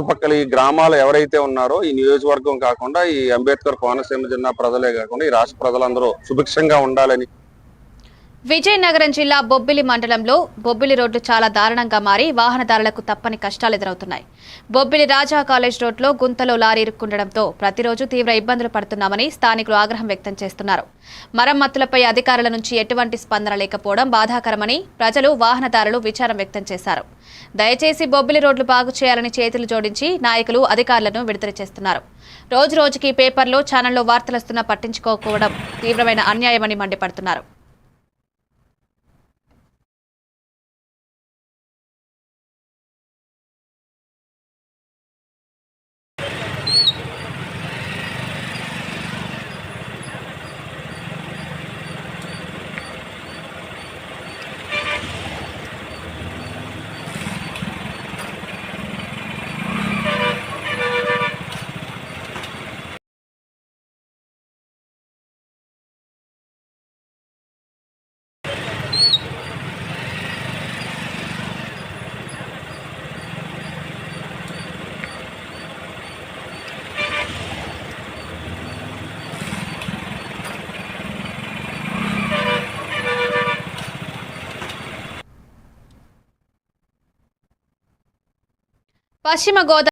చుట్టుపక్కల ఈ గ్రామాలు ఎవరైతే ఉన్నారో ఈ నియోజకవర్గం కాకుండా ఈ అంబేద్కర్ కోనసీమ జిల్లా ప్రజలే కాకుండా ఈ రాష్ట్ర ప్రజలందరూ సుభిక్షంగా ఉండాలని. విజయనగరం జిల్లా బొబ్బిలి మండలంలో బొబ్బిలి రోడ్డు చాలా దారుణంగా మారి వాహనదారులకు తప్పని కష్టాలు ఎదురవుతున్నాయి. బొబ్బిలి రాజా కాలేజ్ రోడ్లో గుంతలో లారీ ఇరుక్కుండడంతో ప్రతిరోజు తీవ్ర ఇబ్బందులు పడుతున్నామని స్థానికులు ఆగ్రహం వ్యక్తం చేస్తున్నారు. మరమ్మతులపై అధికారుల నుంచి ఎటువంటి స్పందన లేకపోవడం బాధాకరమని ప్రజలు, వాహనదారులు విచారం వ్యక్తం చేశారు. దయచేసి బొబ్బిలి రోడ్లు బాగు చేయాలని చేతులు జోడించి నాయకులు అధికారులను విడుదల చేస్తున్నారు. రోజు రోజుకి పేపర్లో, ఛానల్లో వార్తలొస్తున్నా పట్టించుకోకపోవడం తీవ్రమైన అన్యాయమని మండిపడుతున్నారు. పశ్చిమ గోదావరి